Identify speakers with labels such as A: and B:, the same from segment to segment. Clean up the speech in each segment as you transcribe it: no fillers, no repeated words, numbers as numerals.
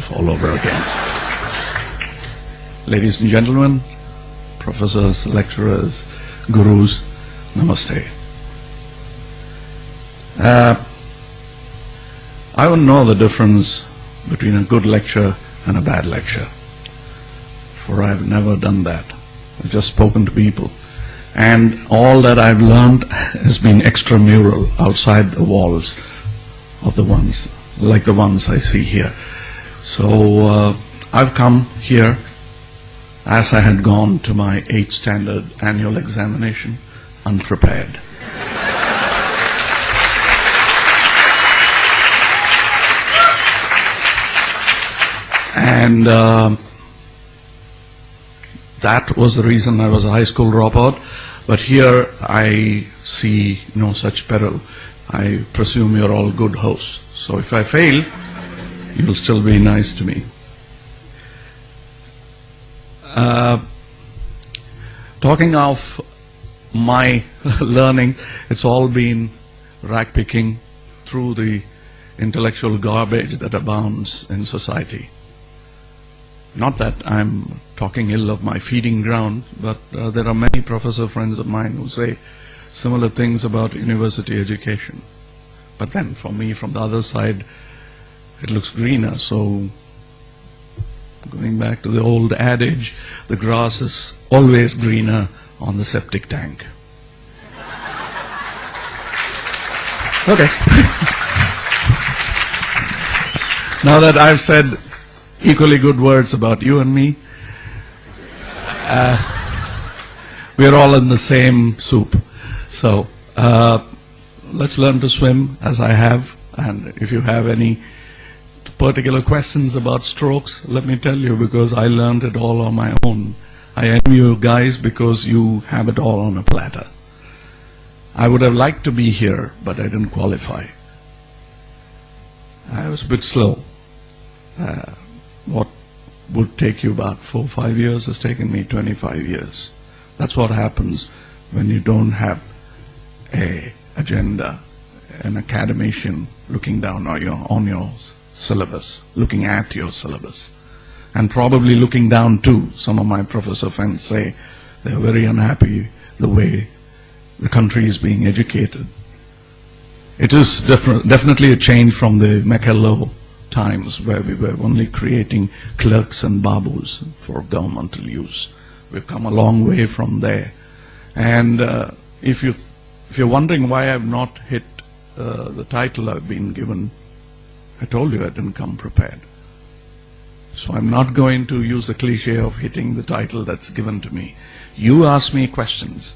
A: myself all over again. Ladies and gentlemen, professors, lecturers, gurus, namaste. I wouldn't know the difference between a good lecture and a bad lecture, for I've never done that. I've just spoken to people, and all that I've learned has been extramural, outside the walls of the ones, like the ones I see here. So I've come here as I had gone to my 8th standard annual examination, unprepared. And that was the reason I was a high school dropout. But here I see no such peril. I presume you're all good hosts. So if I fail, you'll still be nice to me. Talking of my learning, it's all been rag-picking through the intellectual garbage that abounds in society. Not that I'm talking ill of my feeding ground, but there are many professor friends of mine who say similar things about university education. But then for me, from the other side, it looks greener. So going back to the old adage, the grass is always greener on the septic tank. Okay. Now that I've said equally good words about you and me, we're all in the same soup. So let's learn to swim as I have, and if you have any particular questions about strokes, let me tell you, because I learned it all on my own. I envy you guys because you have it all on a platter. I would have liked to be here, but I didn't qualify. I was a bit slow. What would take you about 4 or 5 years has taken me 25 years. That's what happens when you don't have an agenda, an academician looking down on your syllabus, looking at your syllabus, and probably looking down too. Some of my professor friends say they're very unhappy the way the country is being educated. It is definitely a change from the McKellow times where we were only creating clerks and babus for governmental use. We've come a long way from there. And if you're wondering why I've not hit the title I've been given, I told you I didn't come prepared. So I'm not going to use the cliche of hitting the title that's given to me. You ask me questions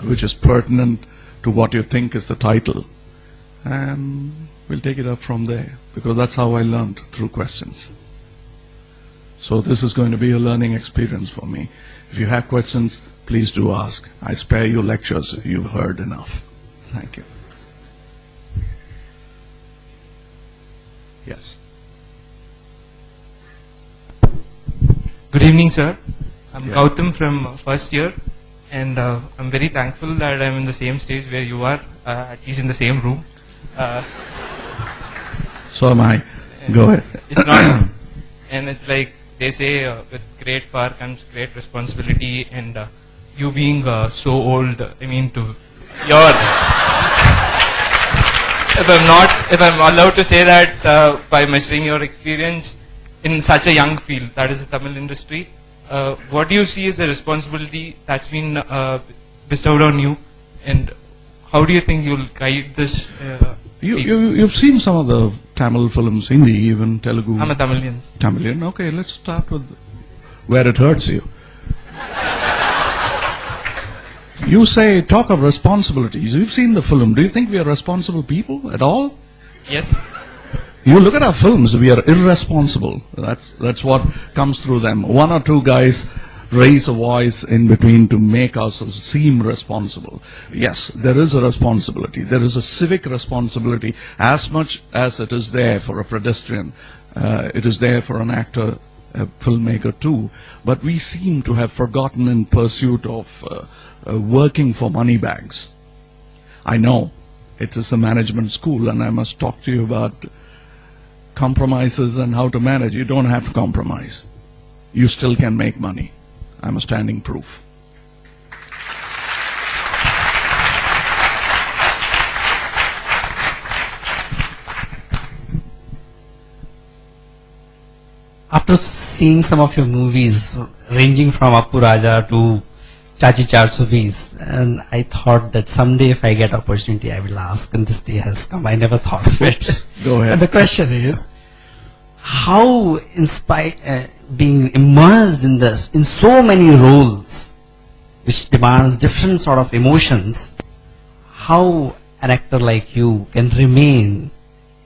A: which is pertinent to what you think is the title, and we'll take it up from there, because that's how I learned, through questions. So this is going to be a learning experience for me. If you have questions, please do ask. I spare you lectures. You've heard enough. Thank you. Yes.
B: Good evening, sir. I'm Gautam from first year, and I'm very thankful that I'm in the same stage where you are, at least in the same room.
A: So am I. Go ahead.
B: It's not, and it's like they say, with great power comes great responsibility, and you being so old, I mean, to your, if I'm allowed to say that by measuring your experience in such a young field, that is the Tamil industry, what do you see as a responsibility that's been bestowed on you, and how do you think you'll guide this?
A: You've seen some of the Tamil films, Hindi, even Telugu.
B: I'm a Tamilian.
A: Tamilian. Okay, let's start with where it hurts you. You say, talk of responsibilities. You've seen the film. Do you think we are responsible people at all?
B: Yes.
A: You look at our films, we are irresponsible. That's what comes through them. One or two guys raise a voice in between to make us seem responsible. Yes, there is a responsibility. There is a civic responsibility as much as it is there for a pedestrian. It is there for an actor, a filmmaker too. But we seem to have forgotten in pursuit of working for money bags. I know it is a management school, and I must talk to you about compromises and how to manage. You don't have to compromise. You still can make money. I'm a standing proof.
C: After seeing some of your movies, ranging from Appu Raja to Chachi Char and I thought that someday if I get opportunity, I will ask, and this day has come. I never thought of it.
A: Go ahead.
C: And the question is, how being immersed in this, in so many roles, which demands different sort of emotions, how an actor like you can remain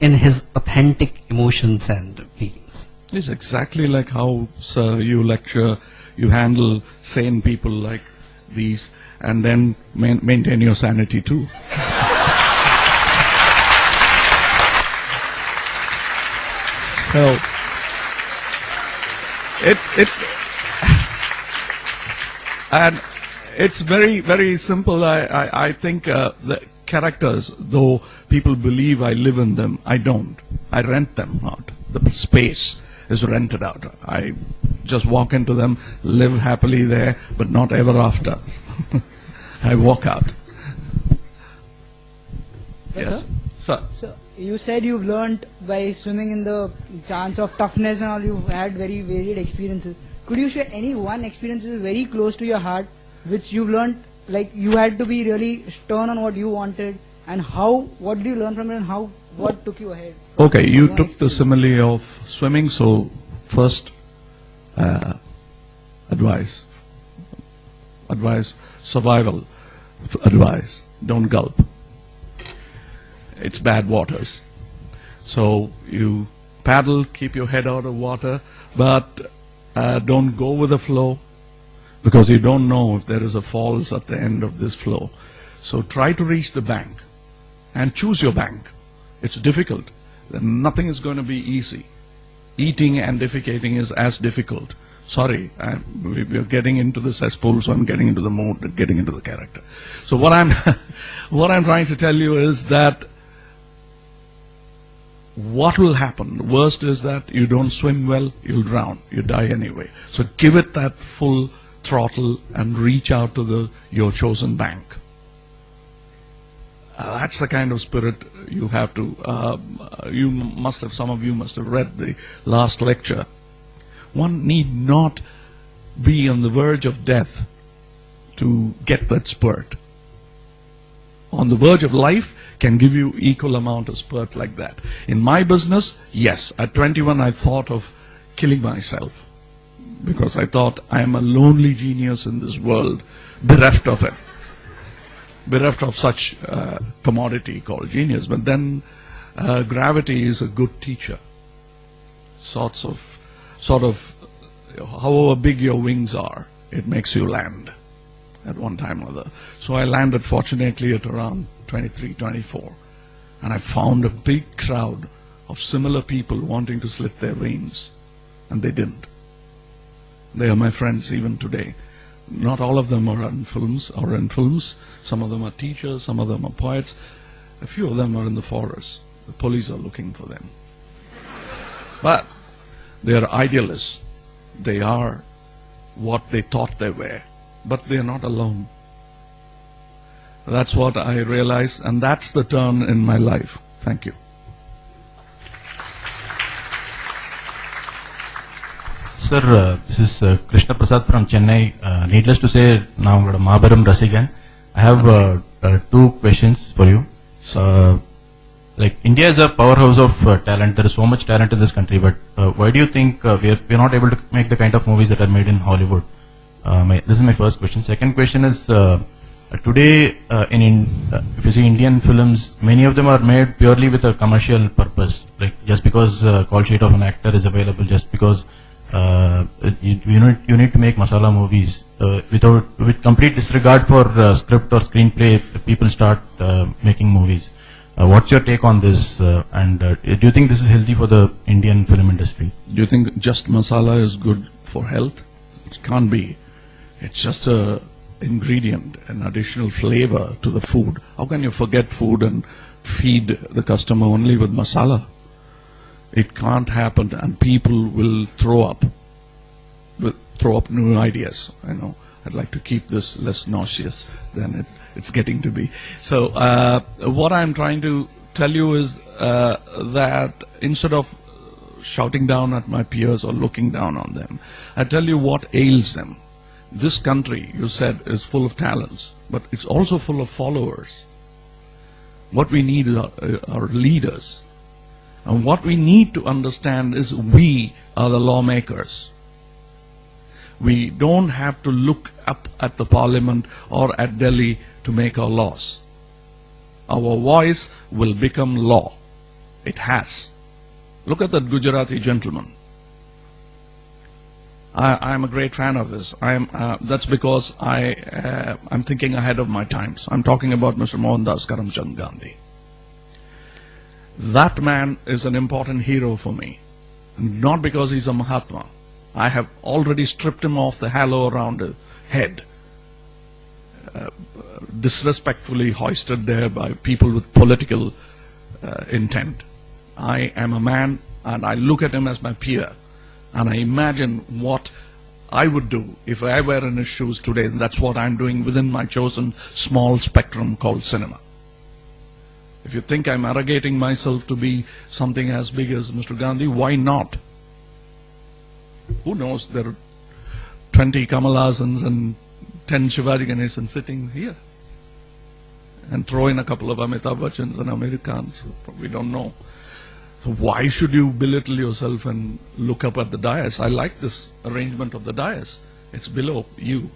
C: in his authentic emotions and feelings?
A: It's exactly like how, sir, you lecture, you handle sane people like these, and then maintain your sanity too. So, it's very, very simple. I think the characters, though people believe I live in them, I don't. I rent them out. The space is rented out. I just walk into them, live happily there, but not ever after. I walk out. Yes, sir.
D: So you said you've learnt by swimming in the chance of toughness and all. You've had very varied experiences. Could you share any one experience that is very close to your heart, which you've learnt, like you had to be really stern on what you wanted, and how? What did you learn from it, and how? What took you ahead?
A: Okay, you took the simile of swimming, so first advice, survival advice, don't gulp. It's bad waters. So you paddle, keep your head out of water, but don't go with the flow, because you don't know if there is a falls at the end of this flow. So try to reach the bank and choose your bank. It's difficult. Nothing is going to be easy. Eating and defecating is as difficult. Sorry, we're getting into the cesspool, so I'm getting into the mood and getting into the character. So what I'm trying to tell you is that what will happen? The worst is that you don't swim well, you'll drown, you die anyway. So give it that full throttle and reach out to your chosen bank. That's the kind of spirit you have to. Some of you must have read the last lecture. One need not be on the verge of death to get that spurt. On the verge of life can give you equal amount of spurt like that. In my business, yes, at 21 I thought of killing myself, because I thought I am a lonely genius in this world, bereft of it. Bereft of such commodity called genius. But then gravity is a good teacher. Sort of, however big your wings are, it makes you land at one time or other. So I landed fortunately at around 23, 24. And I found a big crowd of similar people wanting to slit their veins. And they didn't. They are my friends even today. Not all of them are in films. Some of them are teachers, some of them are poets. A few of them are in the forest. The police are looking for them. But they are idealists. They are what they thought they were. But they are not alone. That's what I realized, and that's the turn in my life. Thank you.
E: Sir, this is Krishna Prasad from Chennai. Needless to say, now I'm Mahabaram Rasigan. I have two questions for you. Like India is a powerhouse of talent. There is so much talent in this country, but why do you think we're not able to make the kind of movies that are made in Hollywood? This is my first question. Second question is, today if you see Indian films, many of them are made purely with a commercial purpose. Like just because call sheet of an actor is available, just because you need to make masala movies with complete disregard for script or screenplay. People start making movies. What's your take on this? And do you think this is healthy for the Indian film industry?
A: Do you think just masala is good for health? It can't be. It's just a ingredient, an additional flavor to the food. How can you forget food and feed the customer only with masala? It can't happen, and people will throw up new ideas. I know. I'd like to keep this less nauseous than it's getting to be. So what I'm trying to tell you is that instead of shouting down at my peers or looking down on them, I tell you what ails them. This country, you said, is full of talents, but it's also full of followers. What we need are leaders. And what we need to understand is we are the lawmakers. We don't have to look up at the parliament or at Delhi to make our laws. Our voice will become law. It has. Look at that Gujarati gentleman. I'm a great fan of his. That's because I'm thinking ahead of my times. I'm talking about Mr. Mohandas Karamchand Gandhi. That man is an important hero for me. Not because he's a Mahatma. I have already stripped him off the halo around his head, disrespectfully hoisted there by people with political intent. I am a man, and I look at him as my peer, and I imagine what I would do if I were in his shoes today, and that's what I'm doing within my chosen small spectrum called cinema. If you think I'm arrogating myself to be something as big as Mr. Gandhi, why not? Who knows, there are 20 Kamalhasans and 10 Shivaji Ganeshans sitting here. And throw in a couple of Amitabh Bachchans and Americans. We don't know. So why should you belittle yourself and look up at the dais? I like this arrangement of the dais. It's below you.